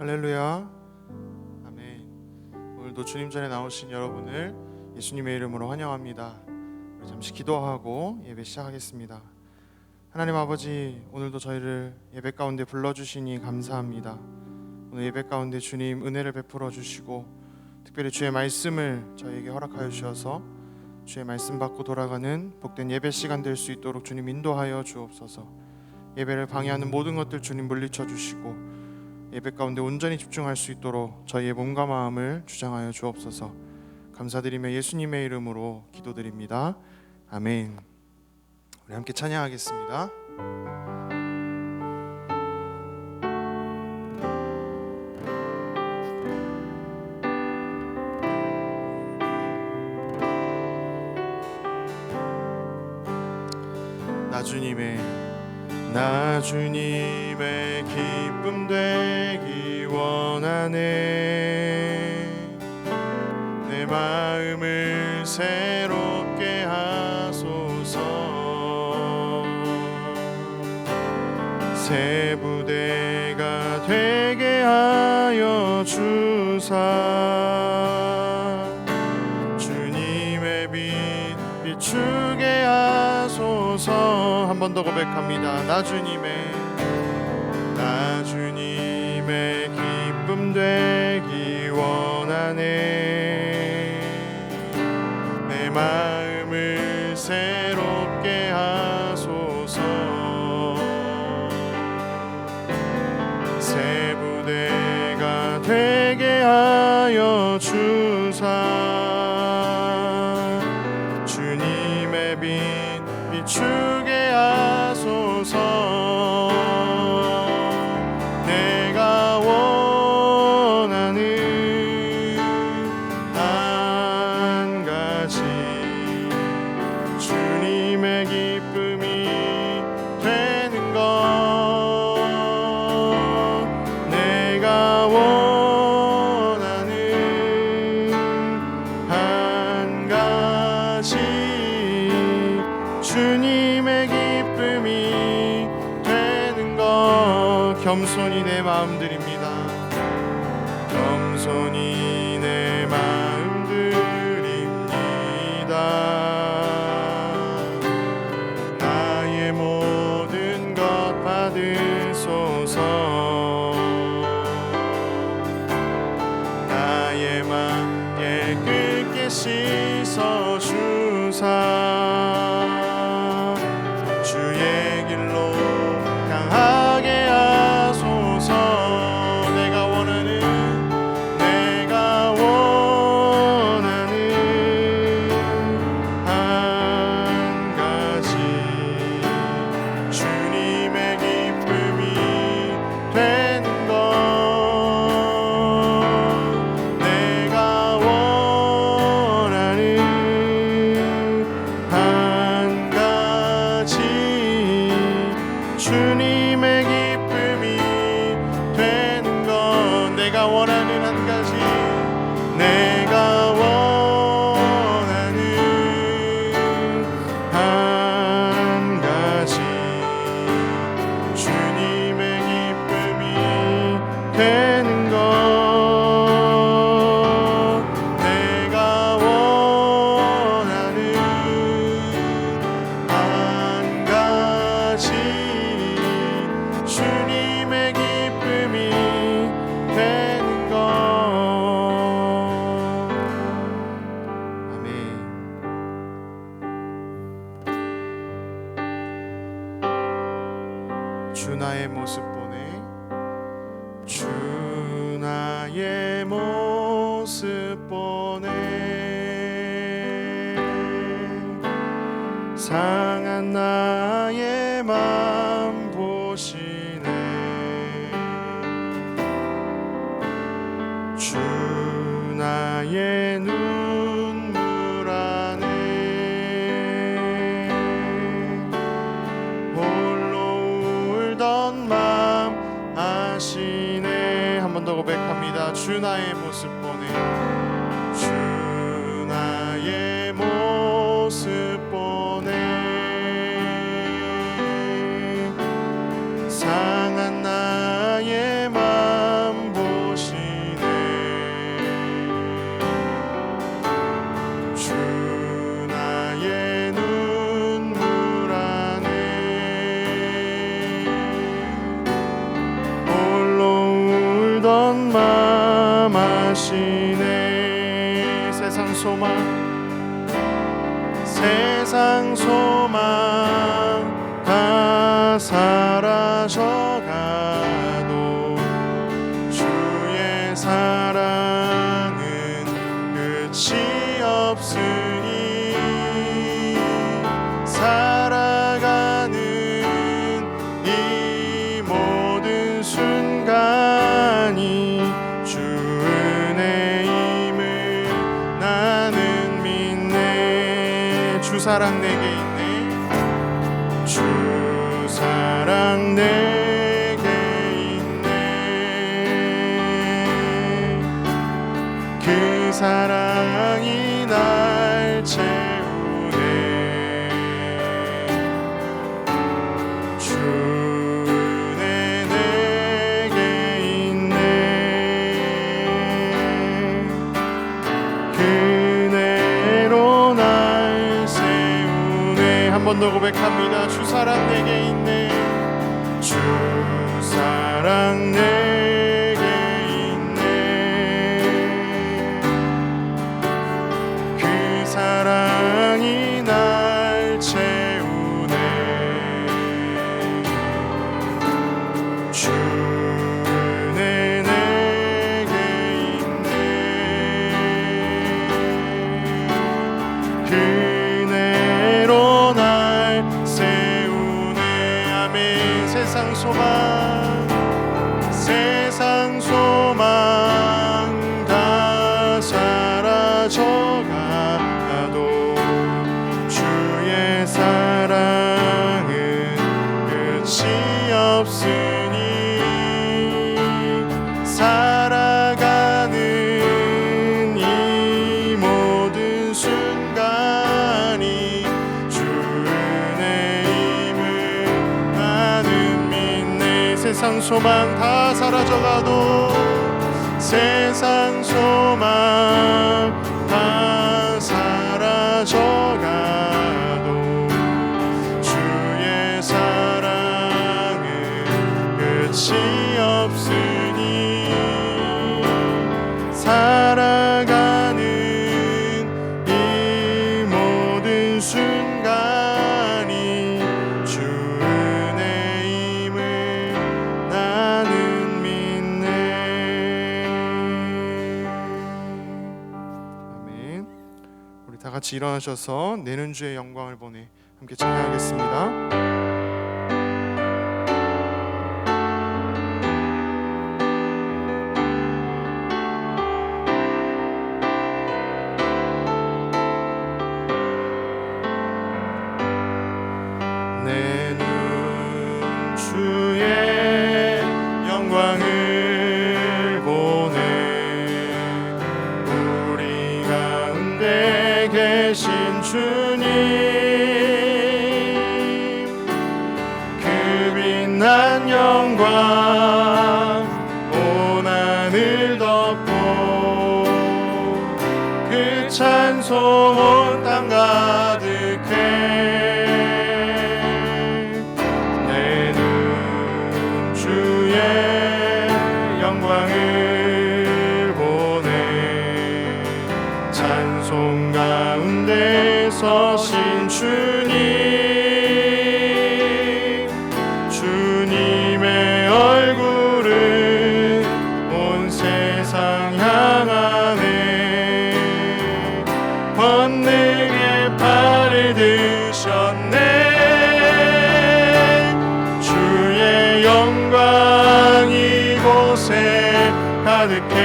할렐루야. 아멘. 오늘도 주님 전에 나오신 여러분을 예수님의 이름으로 환영합니다. 우리 잠시 기도하고 예배 시작하겠습니다. 하나님 아버지, 오늘도 저희를 예배 가운데 불러주시니 감사합니다. 오늘 예배 가운데 주님 은혜를 베풀어 주시고 특별히 주의 말씀을 저희에게 허락하여 주셔서 주의 말씀 받고 돌아가는 복된 예배 시간 될 수 있도록 주님 인도하여 주옵소서. 예배를 방해하는 모든 것들 주님 물리쳐 주시고 예배 가운데 온전히 집중할 수 있도록 저희의 몸과 마음을 주장하여 주옵소서. 감사드리며 예수님의 이름으로 기도드립니다. 아멘. 우리 함께 찬양하겠습니다. 나 주님의 기쁨 되기 원하네. 내 마음을 새롭게 하소서. 새 부대가 되게 하여 주사. 주님의 빛 비추게 하소서. 한 번 더 고백합니다. 나 주님의 기쁨 되기 원하네. 내 마음을 새롭게 하소서. 새 부대가 되게 하여 주사. 주님의 빛 비추게 하소서. 내가 원하는 한 가지 주님의 기쁨이 되는 것. 내가 원하는 한 가지 주님의 기쁨이 되는 것. 겸손히 내 마음 드립니다. 겸손히 내 마음 드립니다. 나의 모든 것 받으소서. 나의 맘 깨끗게 씻어 주사. 주의 길로 향하게 하소서. 내가 원하는 한 가지 주님의 기쁨이 되는 것. 내가 원하는 한 가지 주님의 기쁨이 되는 것. 내가 원하는 한 가지. 내가 원하는 한 가지 주님의 기쁨이 되는 것. 내가 원하는 한 가지 주님의 기쁨이 되는 것. 아멘. 주 나의 모습 보네. 주 나의 모습 보네. 상한 나의 맘 보시네. 주 나의 눈물 안에 홀로 울던 맘 아시네. 한 번 더 고백합니다. 주 나의 모습 보네. 주 나의 모습 보네. 상한 나의 맘 보시네. 세상 소망 다 사라져가도 주의 사랑은 끝이 없으니 살아가는 이 모든 순간이 주 은혜임을 나는 믿네. 주 사랑 내게 있네. 주 사랑 내게 있네. 그 사랑이 날 채우네. 주 은혜 내게 있네. 그네로 날 세우네. 한 번 더 고백합니다. 주 사랑 내게 있네. 주 사랑 내게 있네. 그 사랑이 날 채우네. 주 은혜 내게 있네. 그네로 날 세우네. 아멘. 세상 소망 다 사라져가도 주의 사랑은 끝이 없으니 살아가는 이 모든 순간이 주 은혜임을 나는 믿네. 세상 소망 다 사라져가도 세상 소망 다 사라져가도 주의 사랑은 끝이 없으니 살아가는 이 모든 순간이 주 은혜임을 나는 믿네. 아멘. 우리 다 같이 일어나셔서 내는 주의 영광을 보내 함께 찬양하겠습니다. 주의 영광을 보내 우리 가운데 계신 주님 그 빛난 영광 온 하늘 덮고 그 찬송 온 땅 가득해 영광을 보내 찬송 가운데 서신 주님의 얼굴을 온 세상 향하네 권능의 팔을 드셨네 주의 영광 이곳에 가득해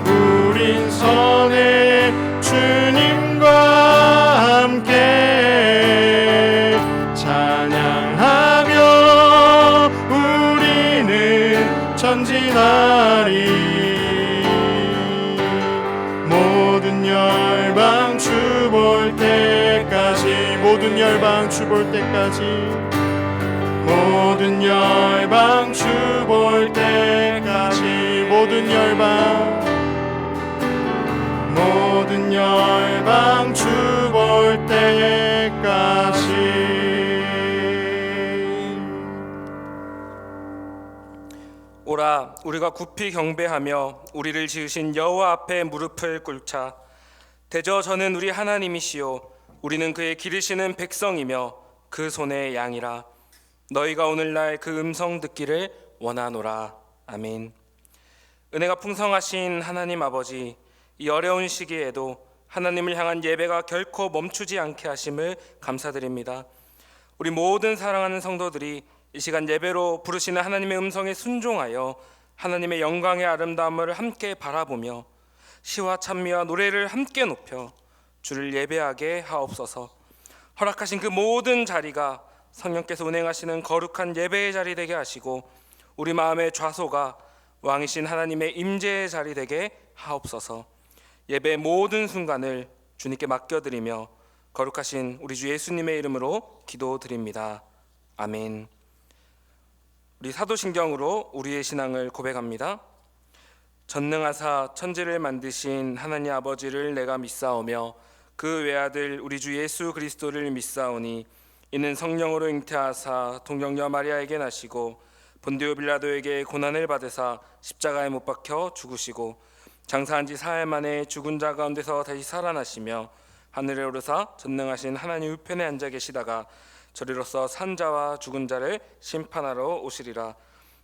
우린 선의 주님과 함께 찬양하며 우리는 전진하리 모든 열방 주 볼 때까지 모든 열방 주 볼 때까지 모든 열방 주 볼 때까지 모든 열방 주 볼 때까지 오라 우리가 kup이 경배하며 우리를 지으신 여호와 앞에 무릎을 꿇자 대저 저는 우리 하나님이시요 우리는 그의 기르시는 백성이며 그 손의 양이라. 너희가 오늘날 그 음성 듣기를 원하노라. 아멘. 은혜가 풍성하신 하나님 아버지, 이 어려운 시기에도 하나님을 향한 예배가 결코 멈추지 않게 하심을 감사드립니다. 우리 모든 사랑하는 성도들이 이 시간 예배로 부르시는 하나님의 음성에 순종하여 하나님의 영광의 아름다움을 함께 바라보며 시와 찬미와 노래를 함께 높여 주를 예배하게 하옵소서. 허락하신 그 모든 자리가 성령께서 운행하시는 거룩한 예배의 자리 되게 하시고 우리 마음의 좌소가 왕이신 하나님의 임재의 자리 되게 하옵소서. 예배의 모든 순간을 주님께 맡겨드리며 거룩하신 우리 주 예수님의 이름으로 기도드립니다. 아멘. 우리 사도신경으로 우리의 신앙을 고백합니다. 전능하사 천지를 만드신 하나님 아버지를 내가 믿사오며 그 외아들 우리 주 예수 그리스도를 믿사오니 이는 성령으로 잉태하사 동정녀 마리아에게 나시고 본디오 빌라도에게 고난을 받으사 십자가에 못 박혀 죽으시고 장사한 지 사흘 만에 죽은 자 가운데서 다시 살아나시며 하늘에 오르사 전능하신 하나님 우편에 앉아 계시다가 저리로서 산 자와 죽은 자를 심판하러 오시리라.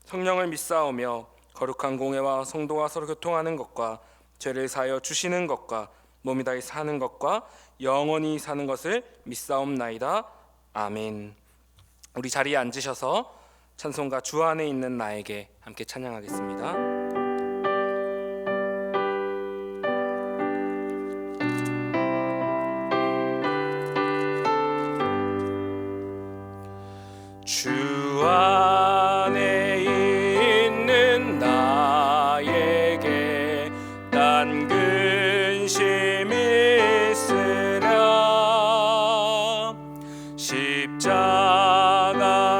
성령을 믿사오며 거룩한 공회와 성도가 서로 교통하는 것과 죄를 사하여 주시는 것과 몸이 다시 사는 것과 영원히 사는 것을 믿사옵나이다. 아멘. 우리 자리에 앉으셔서 찬송가 주 안에 있는 나에게 함께 찬양하겠습니다. 주 안에 있는 나에게 난 근심 있으랴. 십자가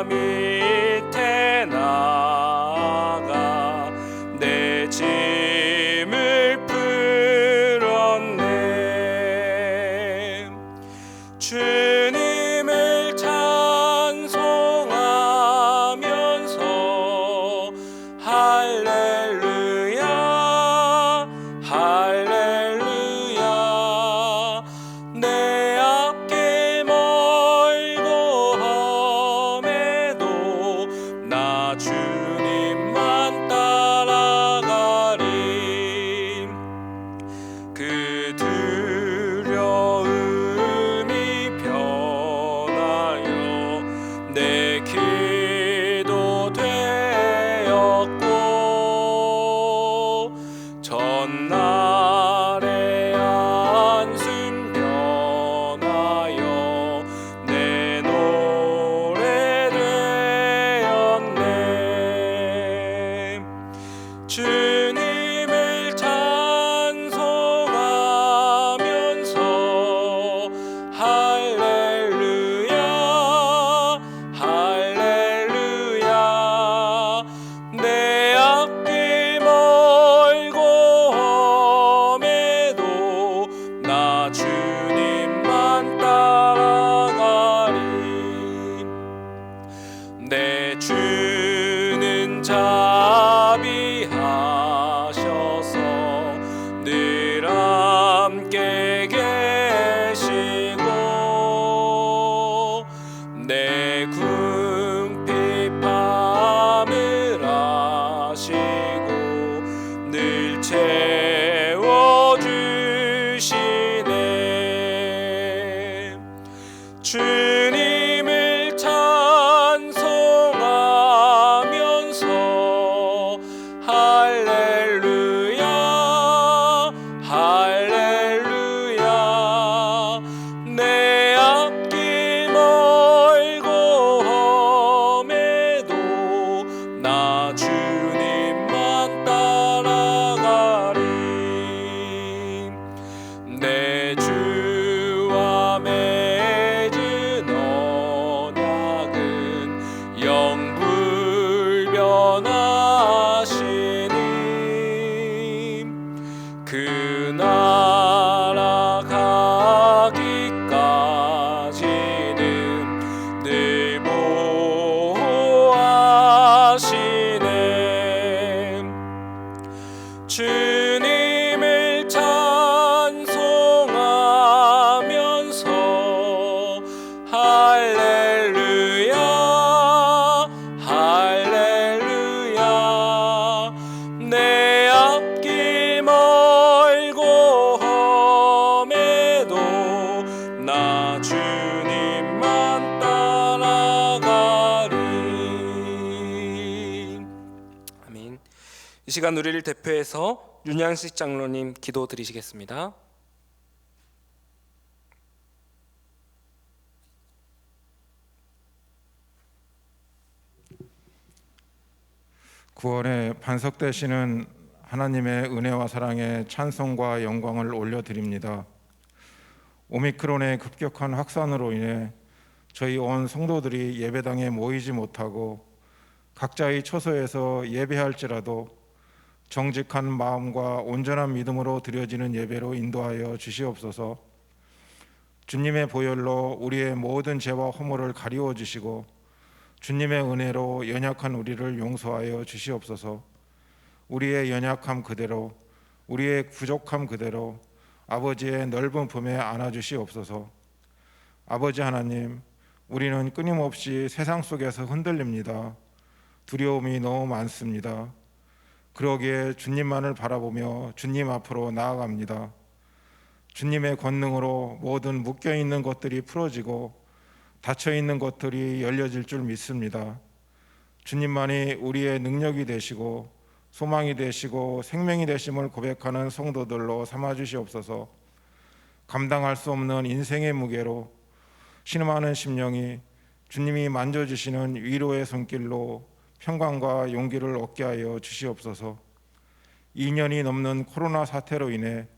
밑에 나가 내 짐을 풀었네. 주님을 찬송하면서 할렐루야 할렐루야. 내 앞길 멀고 험해도 나 주님만 따라가리. 그 두려움이 변하여 내 기도 되었고 전날의 안숨 변하여 내 노래 되었네. 주님을 찬송하면서 할렐루야 할렐루야. 내 앞길 멀고 험해도 나 주님만 따라가리. 내 주는 자비하셔서 늘 함께 계시고 내 궁핍함을 아시고 늘 채워주시네. 주님을 찬송하면서 할렐루야 할렐루야. 내 앞길 멀고 험해도 나 주님만 따라가리. 내 주와 맺은 주님만 따라가리. 아멘. 이 시간 우리를 대표해서 윤양식 장로님 기도 드리시겠습니다. 구원에 반석되시는 하나님의 은혜와 사랑에 찬송과 영광을 올려드립니다. 오미크론의 급격한 확산으로 인해 저희 온 성도들이 예배당에 모이지 못하고 각자의 처소에서 예배할지라도 정직한 마음과 온전한 믿음으로 드려지는 예배로 인도하여 주시옵소서. 주님의 보혈로 우리의 모든 죄와 허물을 가리워 주시고 주님의 은혜로 연약한 우리를 용서하여 주시옵소서. 우리의 연약함 그대로, 우리의 부족함 그대로 아버지의 넓은 품에 안아주시옵소서. 아버지 하나님, 우리는 끊임없이 세상 속에서 흔들립니다. 두려움이 너무 많습니다. 그러기에 주님만을 바라보며 주님 앞으로 나아갑니다. 주님의 권능으로 모든 묶여있는 것들이 풀어지고 닫혀있는 것들이 열려질 줄 믿습니다. 주님만이 우리의 능력이 되시고 소망이 되시고 생명이 되심을 고백하는 성도들로 삼아주시옵소서. 감당할 수 없는 인생의 무게로 신음하는 심령이 주님이 만져주시는 위로의 손길로 평강과 용기를 얻게 하여 주시옵소서. 2년이 넘는 코로나 사태로 인해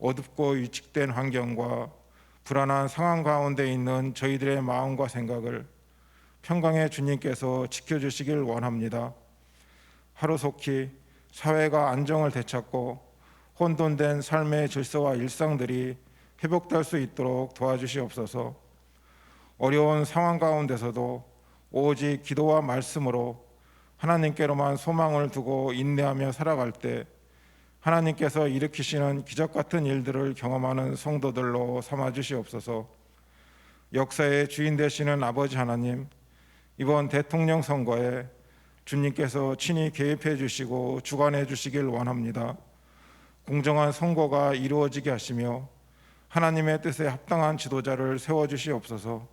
어둡고 위축된 환경과 불안한 상황 가운데 있는 저희들의 마음과 생각을 평강의 주님께서 지켜주시길 원합니다. 하루속히 사회가 안정을 되찾고 혼돈된 삶의 질서와 일상들이 회복될 수 있도록 도와주시옵소서. 어려운 상황 가운데서도 오직 기도와 말씀으로 하나님께로만 소망을 두고 인내하며 살아갈 때 하나님께서 일으키시는 기적 같은 일들을 경험하는 성도들로 삼아주시옵소서. 역사의 주인 되시는 아버지 하나님, 이번 대통령 선거에 주님께서 친히 개입해 주시고 주관해 주시길 원합니다. 공정한 선거가 이루어지게 하시며 하나님의 뜻에 합당한 지도자를 세워주시옵소서.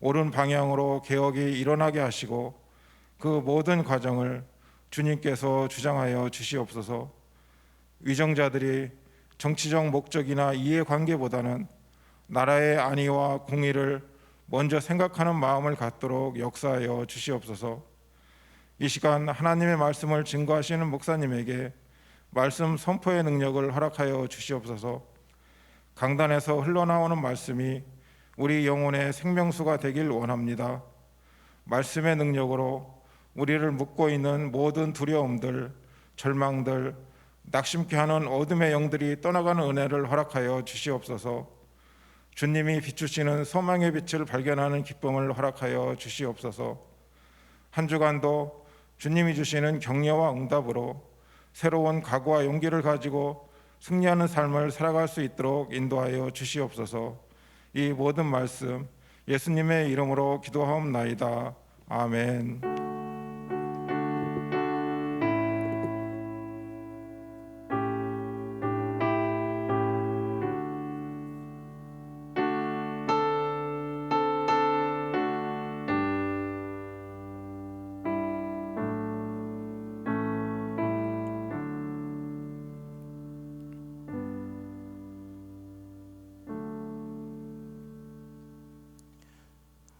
옳은 방향으로 개혁이 일어나게 하시고 그 모든 과정을 주님께서 주장하여 주시옵소서. 위정자들이 정치적 목적이나 이해관계보다는 나라의 안위와 공의를 먼저 생각하는 마음을 갖도록 역사하여 주시옵소서. 이 시간 하나님의 말씀을 증거하시는 목사님에게 말씀 선포의 능력을 허락하여 주시옵소서. 강단에서 흘러나오는 말씀이 우리 영혼의 생명수가 되길 원합니다. 말씀의 능력으로 우리를 묶고 있는 모든 두려움들, 절망들, 낙심케 하는 어둠의 영들이 떠나가는 은혜를 허락하여 주시옵소서. 주님이 비추시는 소망의 빛을 발견하는 기쁨을 허락하여 주시옵소서. 한 주간도 주님이 주시는 격려와 응답으로 새로운 각오와 용기를 가지고 승리하는 삶을 살아갈 수 있도록 인도하여 주시옵소서. 이 모든 말씀 예수님의 이름으로 기도하옵나이다. 아멘.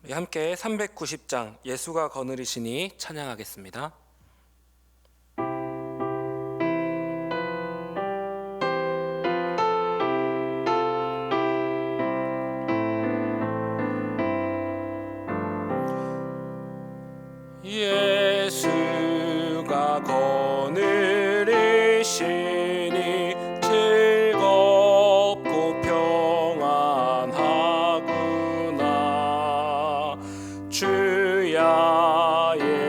우리 함께 390장 예수가 거느리시니 찬양하겠습니다. 예수가 거느리시니 즐겁고 평안하구나. 주야의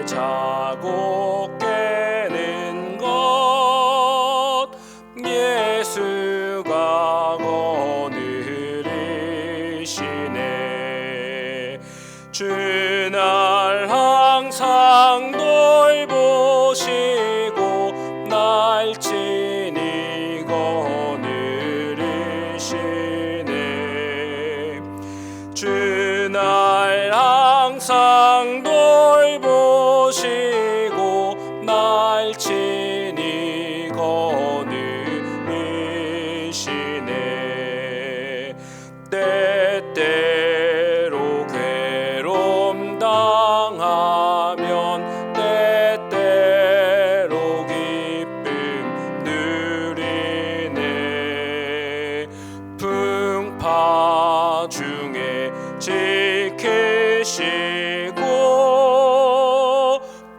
자고 깨는 것 예수가 거느리시네. 주날 항상 돌보시고 날 친히 거느리시네. 주 날 항상 돌보시고 날 친히 거느리시네. 때때로 괴로움 당하면 때때로 기쁨 누리네. 풍파 중에 지키시고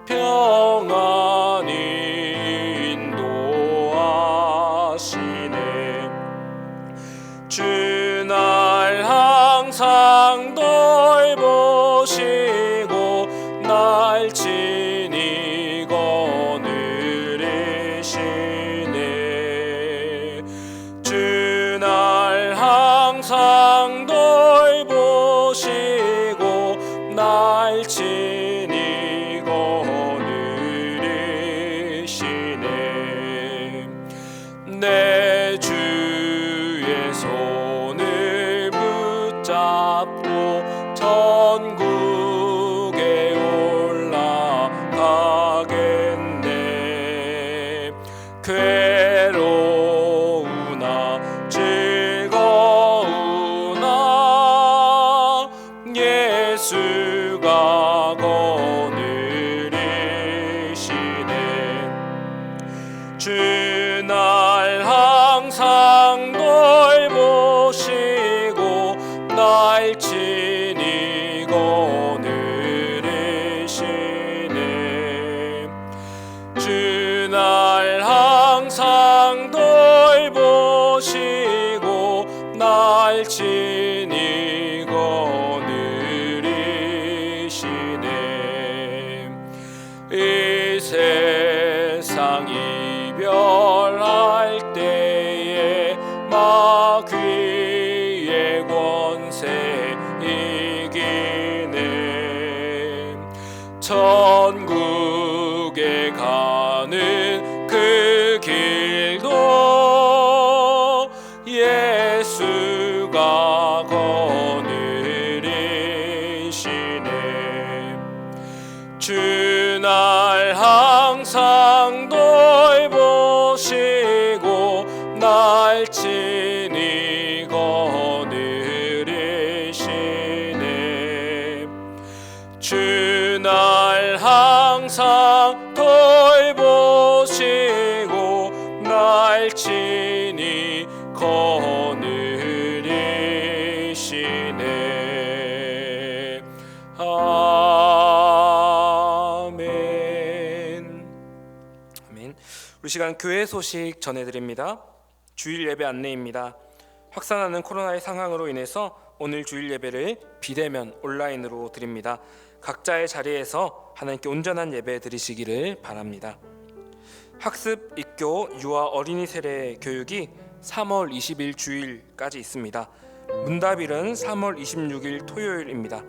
평안히 인도하시네. 주 날 항상 돌보시고 날 친히 거느리시네. 주 날 항상 돌보시고 날 친히 거느리시네. 내 주의 손을 붙잡고 천국에 올라가겠네. 괴로우나 즐거우나 예수가 거느리시네. 주 날 항상 돌보시고 날 친히 거느리시네. 주 날 항상 돌보시고 날 친히 거느리시네. 이 세상 이별할 때에 마귀의 권세 이기네. 천국에 가는 그 길도 예수가 거느리시네. 주 날 항상 돌보시고 날 친히 거느리시네. 주 날 항상 돌보시고 날 친히 거느리시네. 아멘. 아멘. 우리 시간 교회 소식 전해드립니다. 주일 예배 안내입니다. 확산하는 코로나의 상황으로 인해서 오늘 주일 예배를 비대면 온라인으로 드립니다. 각자의 자리에서 하나님께 온전한 예배 드리시기를 바랍니다. 학습, 입교, 유아, 어린이 세례 교육이 3월 20일 주일까지 있습니다. 문답일은 3월 26일 토요일입니다.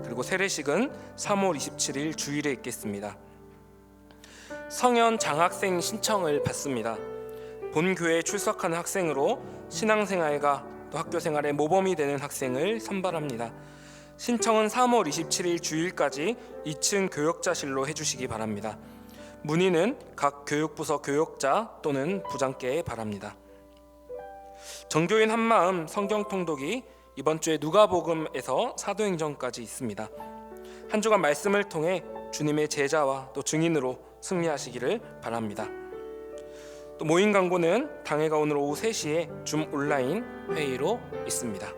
그리고 세례식은 3월 27일 주일에 있겠습니다. 성연 장학생 신청을 받습니다. 본 교회에 출석하는 학생으로 신앙생활과 또 학교생활에 모범이 되는 학생을 선발합니다. 신청은 3월 27일 주일까지 2층 교역자실로 해주시기 바랍니다. 문의는 각 교육부서 교역자 또는 부장께 바랍니다. 정교인 한마음 성경통독이 이번 주에 누가복음에서 사도행전까지 있습니다. 한 주간 말씀을 통해 주님의 제자와 또 증인으로 승리하시기를 바랍니다. 또 모임 광고는 당회가 오늘 오후 3시에 줌 온라인 회의로 있습니다.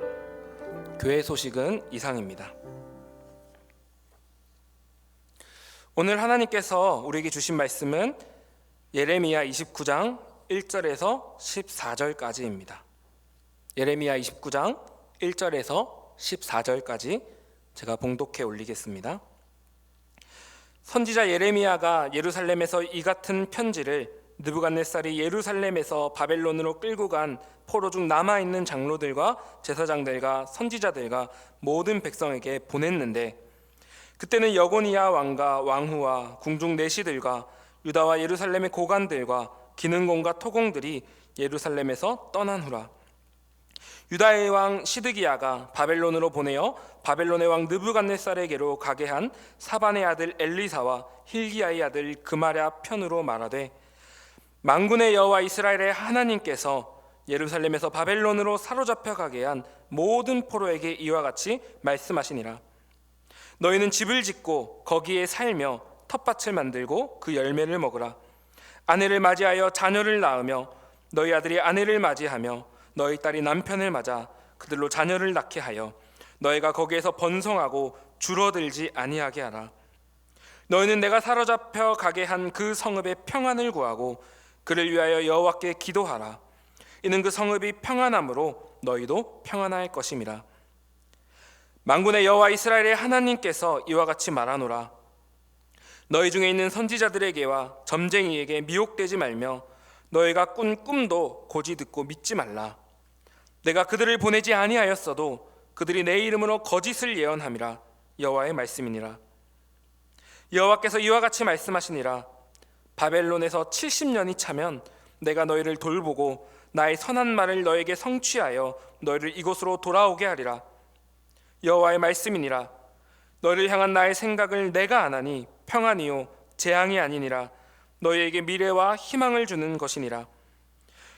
교회 소식은 이상입니다. 오늘 하나님께서 우리에게 주신 말씀은 예레미야 29장 1절에서 14절까지입니다. 예레미야 29장 1절에서 14절까지 제가 봉독해 올리겠습니다. 선지자 예레미야가 예루살렘에서 이 같은 편지를 느부갓네살이 예루살렘에서 바벨론으로 끌고 간 포로 중 남아있는 장로들과 제사장들과 선지자들과 모든 백성에게 보냈는데, 그때는 여고니야 왕과 왕후와 궁중 내시들과 유다와 예루살렘의 고관들과 기능공과 토공들이 예루살렘에서 떠난 후라. 유다의 왕 시드기야가 바벨론으로 보내어 바벨론의 왕 느부갓네살에게로 가게 한 사반의 아들 엘리사와 힐기야의 아들 그마랴 편으로 말하되 만군의 여호와 이스라엘의 하나님께서 예루살렘에서 바벨론으로 사로잡혀 가게 한 모든 포로에게 이와 같이 말씀하시니라. 너희는 집을 짓고 거기에 살며 텃밭을 만들고 그 열매를 먹으라. 아내를 맞이하여 자녀를 낳으며 너희 아들이 아내를 맞이하며 너희 딸이 남편을 맞아 그들로 자녀를 낳게 하여 너희가 거기에서 번성하고 줄어들지 아니하게 하라. 너희는 내가 사로잡혀 가게 한 그 성읍의 평안을 구하고 그를 위하여 여호와께 기도하라. 이는 그 성읍이 평안함으로 너희도 평안할 것임이라. 만군의 여호와 이스라엘의 하나님께서 이와 같이 말하노라. 너희 중에 있는 선지자들에게와 점쟁이에게 미혹되지 말며 너희가 꾼 꿈도 고지 듣고 믿지 말라. 내가 그들을 보내지 아니하였어도 그들이 내 이름으로 거짓을 예언함이라. 여호와의 말씀이니라. 여호와께서 이와 같이 말씀하시니라. 바벨론에서 70년이 차면 내가 너희를 돌보고 나의 선한 말을 너에게 성취하여 너희를 이곳으로 돌아오게 하리라. 여호와의 말씀이니라. 너희를 향한 나의 생각을 내가 아나니 평안이요 재앙이 아니니라. 너희에게 미래와 희망을 주는 것이니라.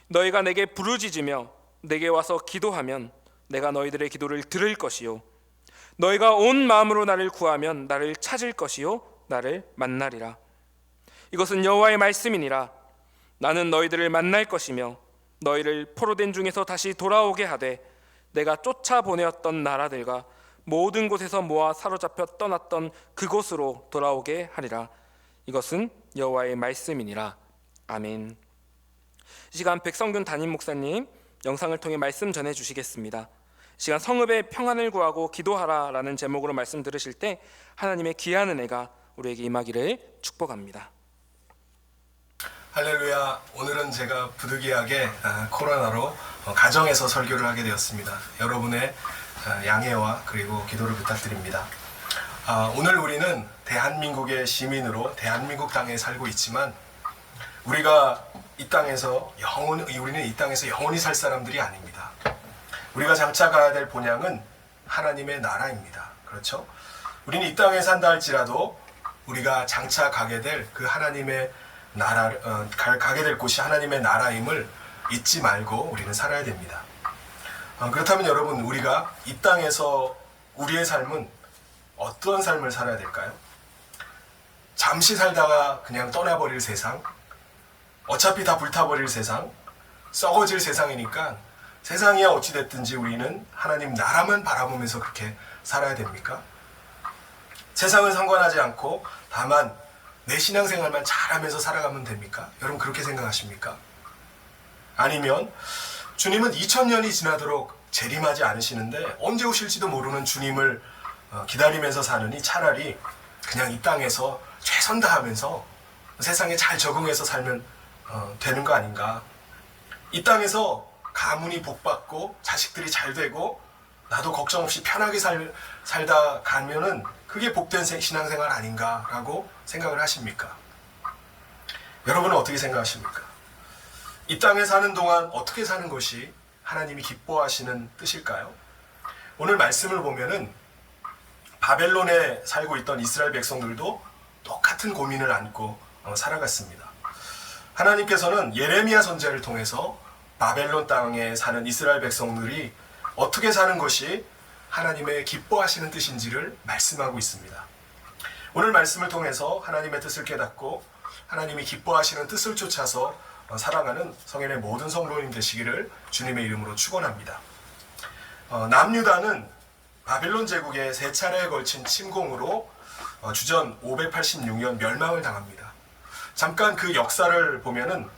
너희가 내게 부르짖으며 내게 와서 기도하면 내가 너희들의 기도를 들을 것이요 너희가 온 마음으로 나를 구하면 나를 찾을 것이요 나를 만나리라. 이것은 여호와의 말씀이니라. 나는 너희들을 만날 것이며 너희를 포로된 중에서 다시 돌아오게 하되 내가 쫓아보내었던 나라들과 모든 곳에서 모아 사로잡혀 떠났던 그곳으로 돌아오게 하리라. 이것은 여호와의 말씀이니라. 아멘. 이 시간 백성균 담임 목사님 영상을 통해 말씀 전해 주시겠습니다. 이 시간 성읍의 평안을 구하고 기도하라 라는 제목으로 말씀 들으실 때 하나님의 귀한 은혜가 우리에게 임하기를 축복합니다. 할렐루야. 오늘은 제가 부득이하게 코로나로 가정에서 설교를 하게 되었습니다. 여러분의 양해와 그리고 기도를 부탁드립니다. 오늘 우리는 대한민국의 시민으로 대한민국 땅에 살고 있지만 우리가 우리는 이 땅에서 영원히 살 사람들이 아닙니다. 우리가 장차 가야 될 본향은 하나님의 나라입니다. 그렇죠? 우리는 이 땅에 산다 할지라도 우리가 장차 가게 될 그 하나님의 가게 될 곳이 하나님의 나라임을 잊지 말고 우리는 살아야 됩니다. 그렇다면 여러분, 우리가 이 땅에서 우리의 삶은 어떤 삶을 살아야 될까요? 잠시 살다가 그냥 떠나버릴 세상, 어차피 다 불타버릴 세상, 썩어질 세상이니까 세상이 어찌됐든지 우리는 하나님 나라만 바라보면서 그렇게 살아야 됩니까? 세상은 상관하지 않고 다만 내 신앙생활만 잘하면서 살아가면 됩니까? 여러분 그렇게 생각하십니까? 아니면 주님은 2000년이 지나도록 재림하지 않으시는데 언제 오실지도 모르는 주님을 기다리면서 사느니 차라리 그냥 이 땅에서 최선 다하면서 세상에 잘 적응해서 살면 되는 거 아닌가? 이 땅에서 가문이 복받고 자식들이 잘 되고 나도 걱정 없이 편하게 살다 가면은 그게 복된 신앙생활 아닌가라고 생각을 하십니까? 여러분은 어떻게 생각하십니까? 이 땅에 사는 동안 어떻게 사는 것이 하나님이 기뻐하시는 뜻일까요? 오늘 말씀을 보면은 바벨론에 살고 있던 이스라엘 백성들도 똑같은 고민을 안고 살아갔습니다. 하나님께서는 예레미야 선지자를 통해서 바벨론 땅에 사는 이스라엘 백성들이 어떻게 사는 것이 하나님의 기뻐하시는 뜻인지를 말씀하고 있습니다. 오늘 말씀을 통해서 하나님의 뜻을 깨닫고 하나님이 기뻐하시는 뜻을 쫓아서 살아가는 성현의 모든 성도님 되시기를 주님의 이름으로 축원합니다. 남유다는 바벨론 제국의 세 차례에 걸친 침공으로 주전 586년 멸망을 당합니다. 잠깐 그 역사를 보면은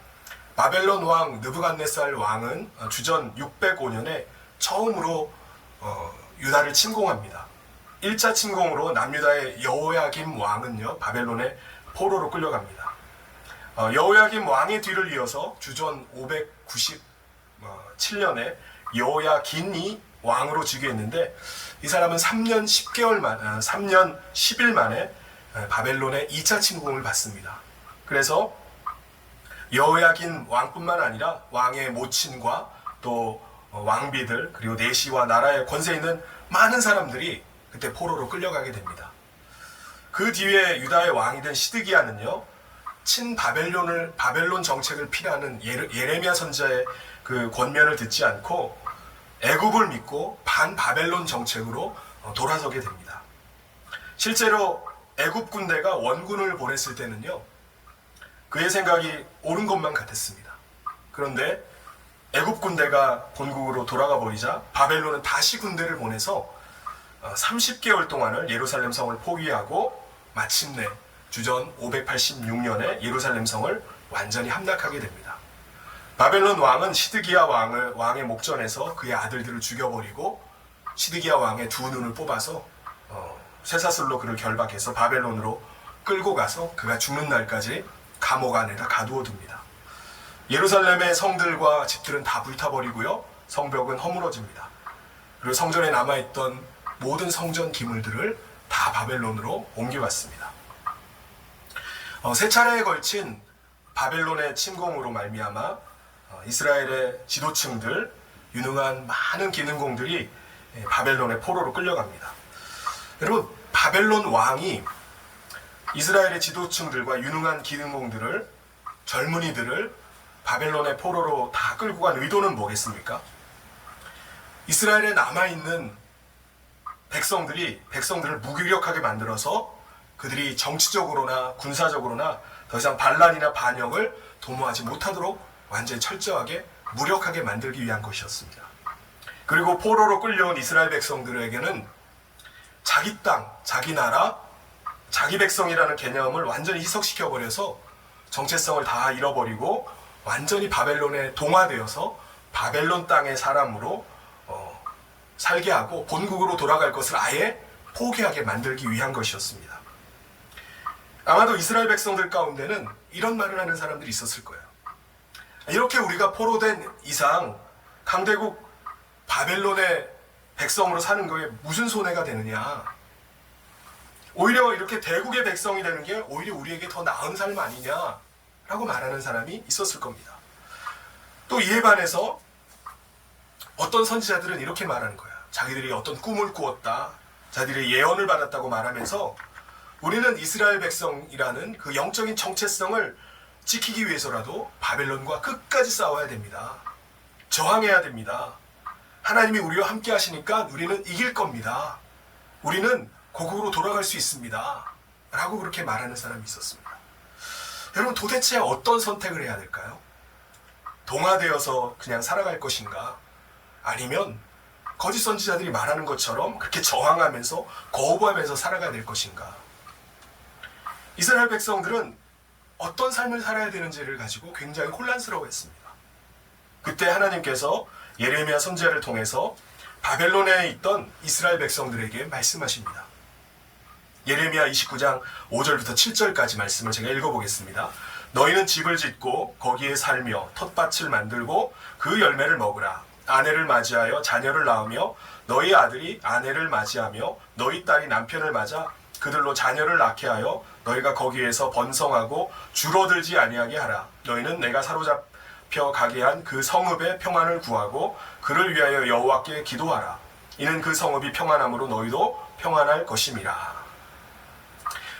바벨론 왕 느부갓네살 왕은 주전 605년에 처음으로 유다를 침공합니다. 1차 침공으로 남유다의 여호야김 왕은요 바벨론의 포로로 끌려갑니다. 여호야김 왕의 뒤를 이어서 주전 597년에 여호야긴이 왕으로 즉위했는데 이 사람은 3년 10일 만에 바벨론의 2차 침공을 받습니다. 그래서 여호야긴 왕뿐만 아니라 왕의 모친과 또 왕비들 그리고 내시와 나라의 권세 있는 많은 사람들이 그때 포로로 끌려가게 됩니다. 그 뒤에 유다의 왕이 된 시드기야는요, 바벨론 정책을 피하는 예레미야 선지자의 그 권면을 듣지 않고 애굽을 믿고 반바벨론 정책으로 돌아서게 됩니다. 실제로 애굽 군대가 원군을 보냈을 때는요, 그의 생각이 옳은 것만 같았습니다. 그런데 애굽 군대가 본국으로 돌아가 버리자 바벨론은 다시 군대를 보내서 30개월 동안을 예루살렘 성을 포위하고 마침내 주전 586년에 예루살렘 성을 완전히 함락하게 됩니다. 바벨론 왕은 시드기야 왕의 목전에서 그의 아들들을 죽여버리고 시드기야 왕의 두 눈을 뽑아서 쇠사슬로 그를 결박해서 바벨론으로 끌고 가서 그가 죽는 날까지 감옥 안에다 가두어둡니다. 예루살렘의 성들과 집들은 다 불타버리고요, 성벽은 허물어집니다. 그리고 성전에 남아있던 모든 성전 기물들을 다 바벨론으로 옮겨갔습니다. 세 차례에 걸친 바벨론의 침공으로 말미암아 이스라엘의 지도층들, 유능한 많은 기능공들이 바벨론의 포로로 끌려갑니다. 여러분, 바벨론 왕이 이스라엘의 지도층들과 유능한 기능공들을, 젊은이들을 바벨론의 포로로 다 끌고 간 의도는 뭐겠습니까? 이스라엘에 남아있는 백성들을 무기력하게 만들어서 그들이 정치적으로나 군사적으로나 더 이상 반란이나 반역을 도모하지 못하도록 완전히 철저하게 무력하게 만들기 위한 것이었습니다. 그리고 포로로 끌려온 이스라엘 백성들에게는 자기 땅, 자기 나라, 자기 백성이라는 개념을 완전히 희석시켜버려서 정체성을 다 잃어버리고 완전히 바벨론에 동화되어서 바벨론 땅의 사람으로 살게 하고 본국으로 돌아갈 것을 아예 포기하게 만들기 위한 것이었습니다. 아마도 이스라엘 백성들 가운데는 이런 말을 하는 사람들이 있었을 거예요. 이렇게 우리가 포로된 이상 강대국 바벨론의 백성으로 사는 거에 무슨 손해가 되느냐. 오히려 이렇게 대국의 백성이 되는 게 오히려 우리에게 더 나은 삶 아니냐라고 말하는 사람이 있었을 겁니다. 또 이에 반해서 어떤 선지자들은 이렇게 말하는 거야. 자기들이 어떤 꿈을 꾸었다, 자기들이 예언을 받았다고 말하면서 우리는 이스라엘 백성이라는 그 영적인 정체성을 지키기 위해서라도 바벨론과 끝까지 싸워야 됩니다. 저항해야 됩니다. 하나님이 우리와 함께 하시니까 우리는 이길 겁니다. 우리는 고국으로 돌아갈 수 있습니다. 라고 그렇게 말하는 사람이 있었습니다. 여러분, 도대체 어떤 선택을 해야 될까요? 동화되어서 그냥 살아갈 것인가? 아니면 거짓 선지자들이 말하는 것처럼 그렇게 저항하면서 거부하면서 살아가야 될 것인가? 이스라엘 백성들은 어떤 삶을 살아야 되는지를 가지고 굉장히 혼란스러워했습니다. 그때 하나님께서 예레미야 선지자를 통해서 바벨론에 있던 이스라엘 백성들에게 말씀하십니다. 예레미야 29장 5절부터 7절까지 말씀을 제가 읽어보겠습니다. 너희는 집을 짓고 거기에 살며 텃밭을 만들고 그 열매를 먹으라. 아내를 맞이하여 자녀를 낳으며 너희 아들이 아내를 맞이하며 너희 딸이 남편을 맞아 그들로 자녀를 낳게 하여 너희가 거기에서 번성하고 줄어들지 아니하게 하라. 너희는 내가 사로잡혀 가게 한 그 성읍의 평안을 구하고 그를 위하여 여호와께 기도하라. 이는 그 성읍이 평안함으로 너희도 평안할 것임이라.